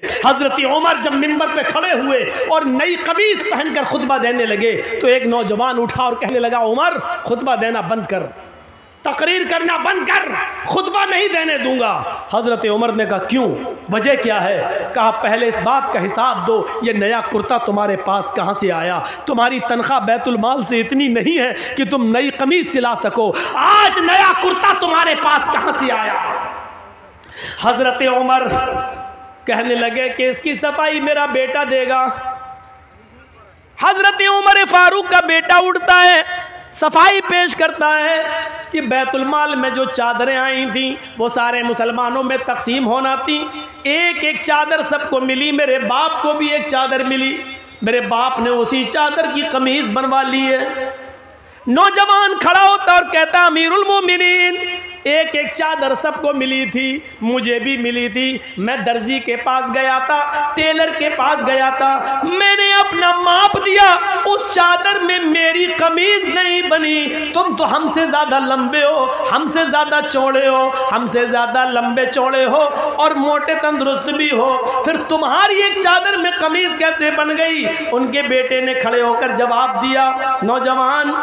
हजरत उमर जब मिंबर पे खड़े हुए और नई कमीज पहनकर खुतबा देने लगे तो एक नौजवान उठा और कहने लगा, उमर खुतबा देना बंद कर, तकरीर करना बंद कर, खुतबा नहीं देने दूंगा। हजरत उमर ने कहा, क्यों, वजह क्या है? कहा, पहले इस बात का हिसाब दो, ये नया कुर्ता तुम्हारे पास कहाँ से आया? तुम्हारी तनख्वाह बैतुल माल से इतनी नहीं है कि तुम नई कमीज सिला सको, आज नया कुर्ता तुम्हारे पास कहाँ से आया? हजरत उमर कहने लगे कि इसकी सफाई मेरा बेटा देगा। हजरत उमर फारूक का बेटा उठता है, सफाई पेश करता है कि बैतुल माल में जो चादरें आई थी वो सारे मुसलमानों में तकसीम होना थी, एक एक चादर सबको मिली, मेरे बाप को भी एक चादर मिली, मेरे बाप ने उसी चादर की कमीज बनवा ली है। नौजवान खड़ा होता और कहता, अमीरुल मोमिनीन, एक एक चादर सबको मिली थी, मुझे भी मिली थी। मैं दर्जी के पास गया था, टेलर के पास गया था, मैंने अपना माप दिया, उस चादर में मेरी कमीज नहीं बनी। तुम तो हमसे ज़्यादा लंबे हो, हमसे ज़्यादा चौड़े हो, हमसे ज़्यादा लंबे चौड़े हो और मोटे तंदुरुस्त भी हो, फिर तुम्हारी एक चादर में कमीज कैसे बन गई? उनके बेटे ने खड़े होकर जवाब दिया, नौजवान,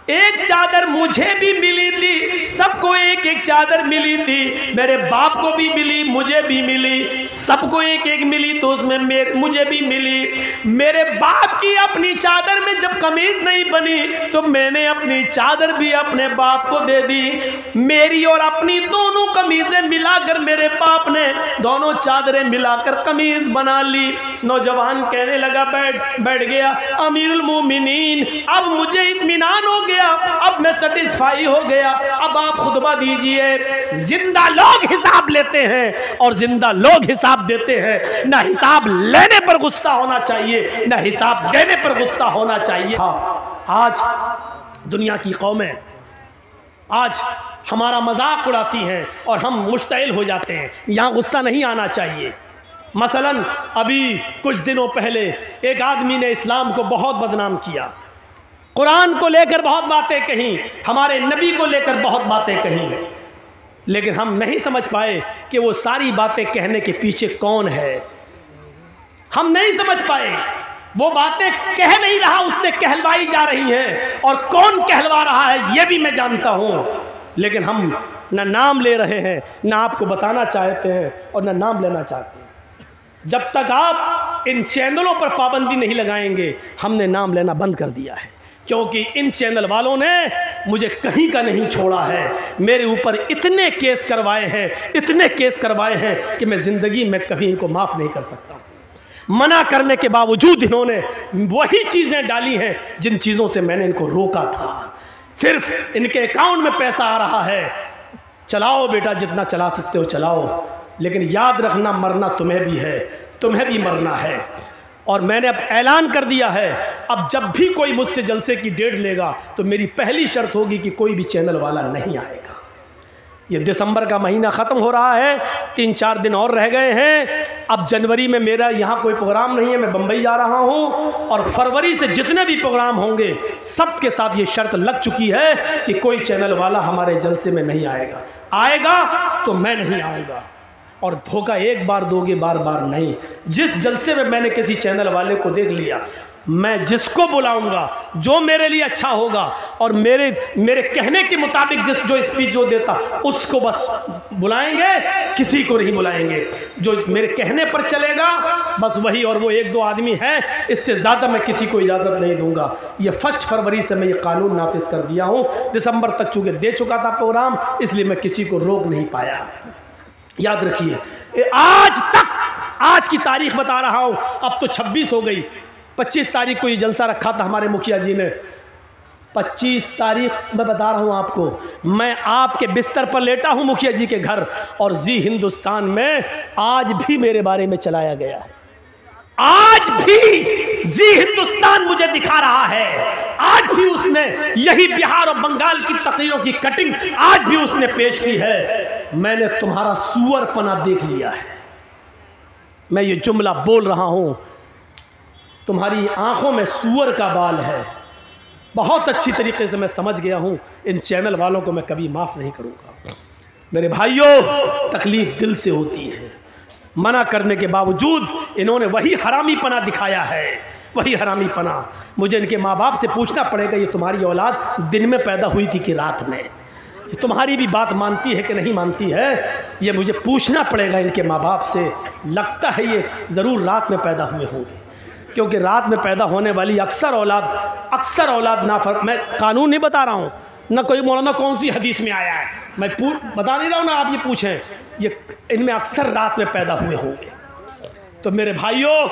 एक चादर मुझे भी मिली थी, सबको एक एक चादर मिली थी, मेरे बाप को भी मिली, मुझे भी मिली, सबको एक एक मिली तो उसमें मुझे भी मिली। मेरे बाप की अपनी चादर में जब कमीज नहीं बनी तो मैंने अपनी चादर भी अपने बाप को दे दी। मेरी और अपनी दोनों कमीजें मिलाकर मेरे बाप ने दोनों चादरें मिलाकर कमीज बना ली। नौजवान कहने लगा, बैठ गया, अमीरुल मोमिनीन, अब मुझे इत्मीनान हो गया, अब मैं सेटिस्फाई हो गया, अब आप खुतबा दीजिए। जिंदा लोग हिसाब लेते हैं और जिंदा लोग हिसाब देते हैं, ना हिसाब लेने पर गुस्सा होना चाहिए, ना हिसाब देने पर गुस्सा होना चाहिए। हाँ, आज दुनिया की कौमें आज हमारा मजाक उड़ाती हैं और हम मुश्तइल हो जाते हैं, यहाँ गुस्सा नहीं आना चाहिए। मसलन अभी कुछ दिनों पहले एक आदमी ने इस्लाम को बहुत बदनाम किया, कुरान को लेकर बहुत बातें कहीं, हमारे नबी को लेकर बहुत बातें कहीं, लेकिन हम नहीं समझ पाए कि वो सारी बातें कहने के पीछे कौन है। हम नहीं समझ पाए, वो बातें कह नहीं रहा, उससे कहलवाई जा रही हैं, और कौन कहलवा रहा है ये भी मैं जानता हूँ, लेकिन हम ना नाम ले रहे हैं, ना आपको बताना चाहते हैं और ना नाम लेना चाहते हैं। जब तक आप इन चैनलों पर पाबंदी नहीं लगाएंगे, हमने नाम लेना बंद कर दिया है, क्योंकि इन चैनल वालों ने मुझे कहीं का नहीं छोड़ा है। मेरे ऊपर इतने केस करवाए हैं, इतने केस करवाए हैं कि मैं ज़िंदगी में कभी इनको माफ़ नहीं कर सकता। मना करने के बावजूद इन्होंने वही चीज़ें डाली हैं जिन चीज़ों से मैंने इनको रोका था। सिर्फ इनके अकाउंट में पैसा आ रहा है, चलाओ बेटा, जितना चला सकते हो चलाओ, लेकिन याद रखना मरना तुम्हें भी है, तुम्हें भी मरना है। और मैंने अब ऐलान कर दिया है, अब जब भी कोई मुझसे जलसे की डेट लेगा तो मेरी पहली शर्त होगी कि कोई भी चैनल वाला नहीं आएगा। ये दिसंबर का महीना ख़त्म हो रहा है, 3-4 दिन और रह गए हैं। अब जनवरी में मेरा यहाँ कोई प्रोग्राम नहीं है, मैं बम्बई जा रहा हूँ, और फरवरी से जितने भी प्रोग्राम होंगे सब के साथ ये शर्त लग चुकी है कि कोई चैनल वाला हमारे जलसे में नहीं आएगा। आएगा तो मैं नहीं आऊँगा, और धोखा एक बार दोगे, बार बार नहीं। जिस जलसे में मैंने किसी चैनल वाले को देख लिया, मैं जिसको बुलाऊंगा, जो मेरे लिए अच्छा होगा और मेरे कहने के मुताबिक जो स्पीच जो देता उसको बस बुलाएंगे, किसी को नहीं बुलाएंगे। जो मेरे कहने पर चलेगा बस वही, और वो 1-2 आदमी है, इससे ज़्यादा मैं किसी को इजाज़त नहीं दूंगा। ये 1 फरवरी से मैं ये कानून नाफिज कर दिया हूँ। दिसंबर तक चूँकि दे चुका था प्रोग्राम, इसलिए मैं किसी को रोक नहीं पाया। याद रखिए, आज तक, आज की तारीख बता रहा हूँ, अब तो 26 हो गई, 25 तारीख को ये जलसा रखा था हमारे मुखिया जी ने। 25 तारीख मैं बता रहा हूँ आपको, मैं आपके बिस्तर पर लेटा हूँ मुखिया जी के घर, और जी हिंदुस्तान में आज भी मेरे बारे में चलाया गया है। आज भी जी हिंदुस्तान मुझे दिखा रहा है, आज भी उसने यही बिहार और बंगाल की तकरीरों की कटिंग आज भी उसने पेश की है। मैंने तुम्हारा सुअरपना देख लिया है। मैं ये जुमला बोल रहा हूँ, तुम्हारी आंखों में सुअर का बाल है। बहुत अच्छी तरीके से मैं समझ गया हूँ, इन चैनल वालों को मैं कभी माफ़ नहीं करूँगा। मेरे भाइयों, तकलीफ़ दिल से होती है, मना करने के बावजूद इन्होंने वही हरामीपना दिखाया है, वही हरामीपना। मुझे इनके माँ बाप से पूछना पड़ेगा, ये तुम्हारी औलाद दिन में पैदा हुई थी कि रात में? ये तुम्हारी भी बात मानती है कि नहीं मानती है? ये मुझे पूछना पड़ेगा इनके माँ बाप से। लगता है ये ज़रूर रात में पैदा हुए होंगे, क्योंकि रात में पैदा होने वाली अक्सर औलाद मैं कानून नहीं बता रहा हूँ, ना कोई मौलाना कौन सी हदीस में आया है, मैं बता नहीं रहा हूँ ना, आप ये पूछें, ये इनमें अक्सर रात में पैदा हुए होंगे। तो मेरे भाइयों,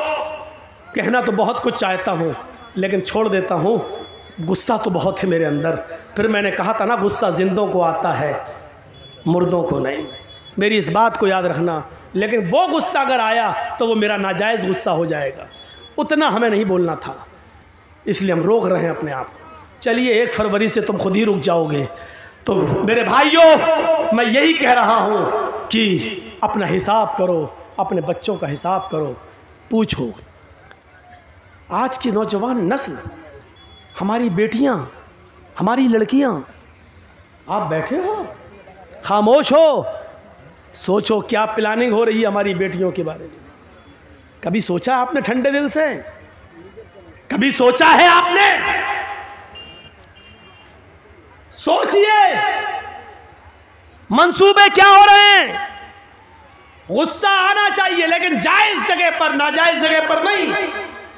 कहना तो बहुत कुछ चाहता हूँ लेकिन छोड़ देता हूँ, गुस्सा तो बहुत है मेरे अंदर। फिर मैंने कहा था ना, गुस्सा जिंदों को आता है, मुर्दों को नहीं। मेरी इस बात को याद रखना। लेकिन वो गुस्सा अगर आया तो वो मेरा नाजायज़ गुस्सा हो जाएगा, उतना हमें नहीं बोलना था, इसलिए हम रोक रहे हैं अपने आप को। चलिए 1 फरवरी से तुम खुद ही रुक जाओगे। तो मेरे भाइयों, मैं यही कह रहा हूँ कि अपना हिसाब करो, अपने बच्चों का हिसाब करो। पूछो, आज की नौजवान नस्ल, हमारी बेटियाँ, हमारी लड़कियाँ, आप बैठे हो खामोश हो, सोचो क्या प्लानिंग हो रही है हमारी बेटियों के बारे में। कभी सोचा आपने ठंडे दिल से? कभी सोचा है आपने? सोचिए मंसूबे क्या हो रहे हैं। गुस्सा आना चाहिए लेकिन जायज जगह पर, नाजायज जगह पर नहीं।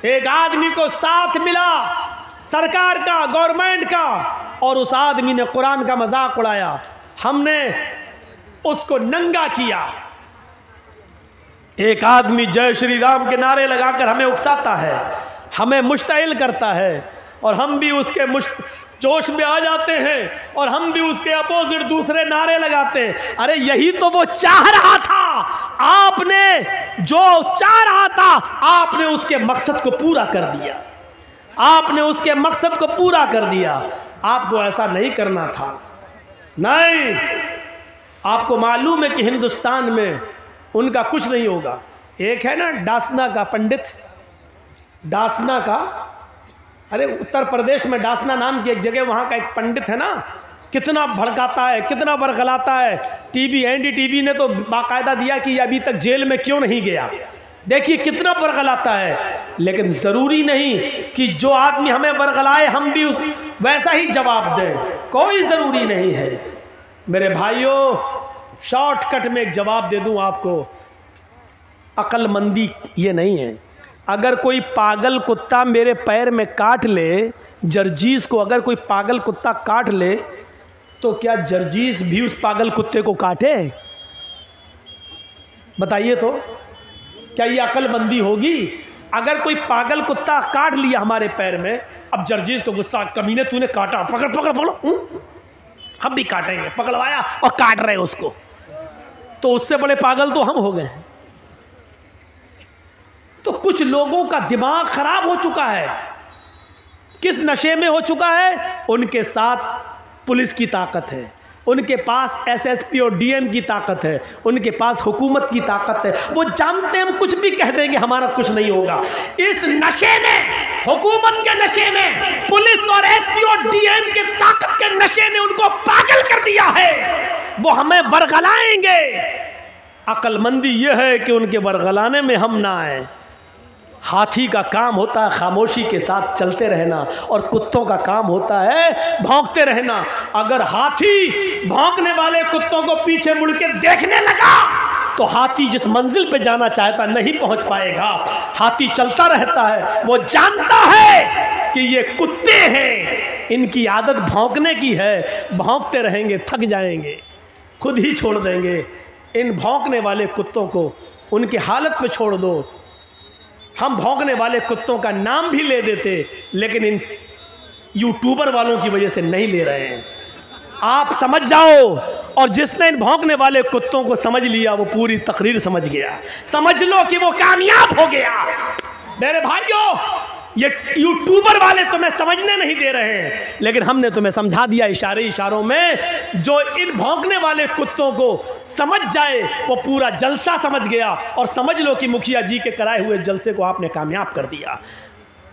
एक आदमी को साथ मिला सरकार का, गवर्नमेंट का, और उस आदमी ने कुरान का मजाक उड़ाया, हमने उसको नंगा किया। एक आदमी जय श्री राम के नारे लगाकर हमें उकसाता है, हमें मुश्तइल करता है, और हम भी उसके जोश में आ जाते हैं और हम भी उसके अपोजिट दूसरे नारे लगाते हैं। अरे यही तो वो चाह रहा था, आपने जो चाह रहा था आपने उसके मकसद को पूरा कर दिया, आपने उसके मकसद को पूरा कर दिया। आपको ऐसा नहीं करना था। नहीं, आपको मालूम है कि हिंदुस्तान में उनका कुछ नहीं होगा। एक है ना डासना का पंडित, डासना का, अरे उत्तर प्रदेश में डासना नाम की एक जगह, वहाँ का एक पंडित है ना, कितना भड़काता है, कितना बरगलाता है। टीवी, एनडीटीवी ने तो बाकायदा दिया कि अभी तक जेल में क्यों नहीं गया। देखिए कितना बरगलाता है। लेकिन ज़रूरी नहीं कि जो आदमी हमें बरगलाए हम भी वैसा ही जवाब दें, कोई ज़रूरी नहीं है। मेरे भाइयों, शॉर्टकट में एक जवाब दे दूं आपको, अक्लमंदी ये नहीं है। अगर कोई पागल कुत्ता मेरे पैर में काट ले, जर्जीस को अगर कोई पागल कुत्ता काट ले, तो क्या जर्जीस भी उस पागल कुत्ते को काटे? बताइए तो, क्या ये अक्लमंदी होगी? अगर कोई पागल कुत्ता काट लिया हमारे पैर में, अब जर्जीस को गुस्सा, कमीने तूने काटा, पकड़ पकड़ पकड़ो, हम भी काटेंगे, पकड़वाया और काट रहे उसको, तो उससे बड़े पागल तो हम हो गए हैं। तो कुछ लोगों का दिमाग खराब हो चुका है। किस नशे में हो चुका है? उनके साथ पुलिस की ताकत है, उनके पास एसएसपी और डीएम की ताकत है, उनके पास हुकूमत की ताकत है। वो जानते हैं हम कुछ भी कह देंगे हमारा कुछ नहीं होगा। इस नशे में, हुकूमत के नशे में, पुलिस और एसपी और डीएम की ताकत के नशे ने उनको पागल कर दिया है। वो हमें बरगलाएंगे। अक्लमंदी यह है कि उनके बरगलाने में हम ना आए। हाथी का काम होता है खामोशी के साथ चलते रहना, और कुत्तों का काम होता है भौंकते रहना। अगर हाथी भौंकने वाले कुत्तों को पीछे मुड़ के देखने लगा तो हाथी जिस मंजिल पे जाना चाहता नहीं पहुंच पाएगा। हाथी चलता रहता है, वो जानता है कि ये कुत्ते हैं, इनकी आदत भौंकने की है, भौंकते रहेंगे, थक जाएंगे, खुद ही छोड़ देंगे। इन भौंकने वाले कुत्तों को उनकी हालत में छोड़ दो। हम भौंकने वाले कुत्तों का नाम भी ले देते, लेकिन इन यूट्यूबर वालों की वजह से नहीं ले रहे हैं। आप समझ जाओ, और जिसने इन भौंकने वाले कुत्तों को समझ लिया वो पूरी तकरीर समझ गया। समझ लो कि वो कामयाब हो गया। मेरे भाइयों, ये यूट्यूबर वाले तुम्हें समझने नहीं दे रहे हैं, लेकिन हमने तुम्हें समझा दिया इशारों में। जो इन भौंकने वाले कुत्तों को समझ जाए वो पूरा जलसा समझ गया, और समझ लो कि मुखिया जी के कराए हुए जलसे को आपने कामयाब कर दिया।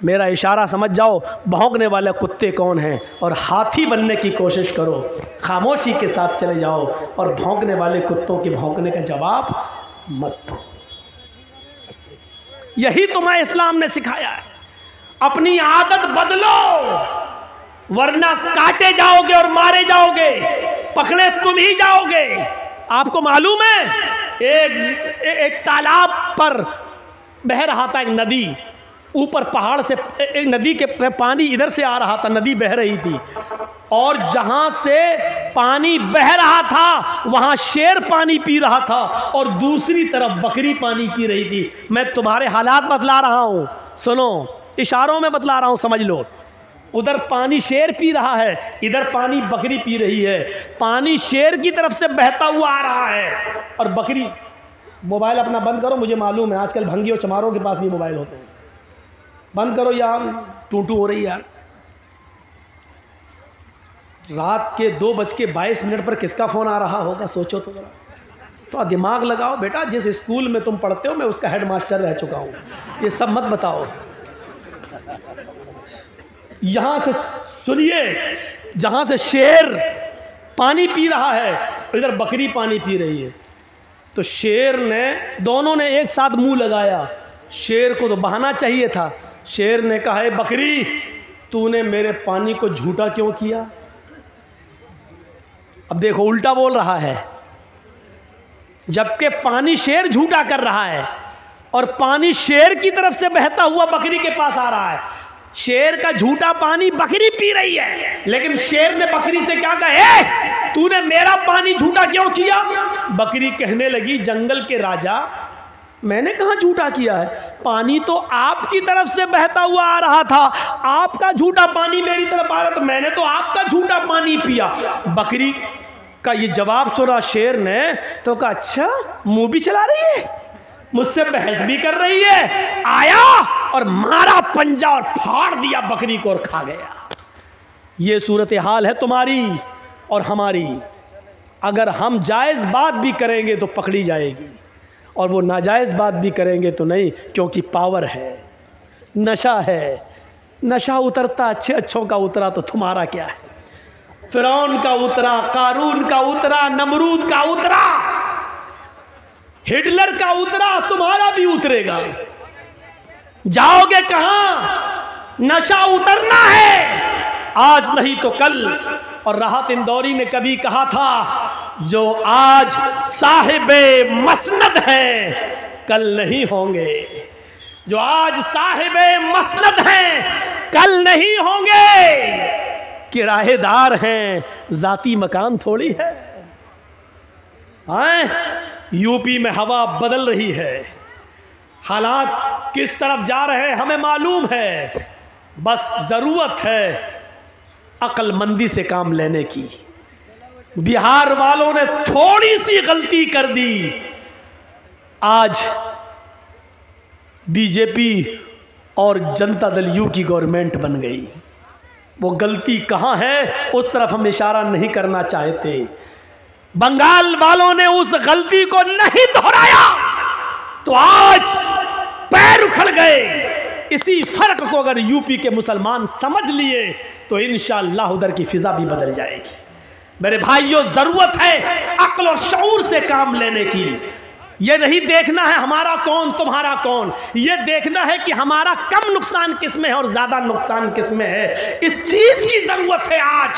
मेरा इशारा समझ जाओ, भौंकने वाले कुत्ते कौन हैं, और हाथी बनने की कोशिश करो। खामोशी के साथ चले जाओ और भौंकने वाले कुत्तों के भौंकने का जवाब मत दो। यही तुम्हें इस्लाम ने सिखाया है। अपनी आदत बदलो, वरना काटे जाओगे और मारे जाओगे, पकड़े तुम ही जाओगे। आपको मालूम है एक तालाब पर बह रहा था एक नदी, ऊपर पहाड़ से एक नदी के पानी इधर से आ रहा था, नदी बह रही थी, और जहां से पानी बह रहा था वहां शेर पानी पी रहा था और दूसरी तरफ बकरी पानी पी रही थी। मैं तुम्हारे हालात बतला रहा हूं, सुनो, इशारों में बतला रहा हूं, समझ लो। उधर पानी शेर पी रहा है, इधर पानी बकरी पी रही है। पानी शेर की तरफ से बहता हुआ आ रहा है और बकरी। मोबाइल अपना बंद करो, मुझे मालूम है आजकल भंगियों चमारों के पास भी मोबाइल होते हैं। बंद करो यार, टूटू हो रही यार। रात के 2:22 पर किसका फ़ोन आ रहा होगा, सोचो तो जरा। तो दिमाग लगाओ बेटा, जिस स्कूल में तुम पढ़ते हो मैं उसका हेड मास्टर रह चुका हूँ, ये सब मत बताओ। यहाँ से सुनिए, जहाँ से शेर पानी पी रहा है इधर बकरी पानी पी रही है। तो शेर ने, दोनों ने एक साथ मुंह लगाया। शेर को तो बहाना चाहिए था। शेर ने कहा, है बकरी, तूने मेरे पानी को झूठा क्यों किया? अब देखो उल्टा बोल रहा है, जबकि पानी शेर झूठा कर रहा है और पानी शेर की तरफ से बहता हुआ बकरी के पास आ रहा है। शेर का झूठा पानी बकरी पी रही है, लेकिन शेर ने बकरी से क्या कहा, तूने मेरा पानी झूठा क्यों किया? बकरी कहने लगी, जंगल के राजा, मैंने कहाँ झूठा किया है? पानी तो आपकी तरफ से बहता हुआ आ रहा था, आपका झूठा पानी मेरी तरफ आ रहा था, मैंने तो आपका झूठा पानी पिया। बकरी का ये जवाब सुना शेर ने तो कहा, अच्छा मुंह भी चला रही है, मुझसे बहस भी कर रही है। आया और मारा पंजा और फाड़ दिया बकरी को और खा गया। ये सूरत हाल है तुम्हारी और हमारी। अगर हम जायज़ बात भी करेंगे तो पकड़ी जाएगी, और वो नाजायज़ बात भी करेंगे तो नहीं, क्योंकि पावर है, नशा है। नशा उतरता अच्छों का उतरा तो तुम्हारा क्या है? फिरौन का उतरा, कारून का उतरा, नमरूद का उतरा, हिटलर का उतरा, तुम्हारा भी उतरेगा। जाओगे कहां? नशा उतरना है, आज नहीं तो कल। और राहत इंदौरी ने कभी कहा था, जो आज साहिबे मसनद हैं कल नहीं होंगे। जो आज साहिबे मसनद हैं कल नहीं होंगे। किराएदार हैं, जाती मकान थोड़ी है। यूपी में हवा बदल रही है, हालात किस तरफ जा रहे हैं हमें मालूम है। बस ज़रूरत है अक्लमंदी से काम लेने की। बिहार वालों ने थोड़ी सी गलती कर दी, आज बीजेपी और जनता दल यू की गवर्नमेंट बन गई। वो गलती कहाँ है उस तरफ हम इशारा नहीं करना चाहते। बंगाल वालों ने उस गलती को नहीं दोहराया तो आज पैर उखड़ गए। इसी फर्क को अगर यूपी के मुसलमान समझ लिए तो इंशाअल्लाह उधर की फिजा भी बदल जाएगी। मेरे भाइयों, जरूरत है अक्ल और शऊर से काम लेने की। ये नहीं देखना है हमारा कौन तुम्हारा कौन, ये देखना है कि हमारा कम नुकसान किस में है और ज्यादा नुकसान किस में है। इस चीज की जरूरत है आज।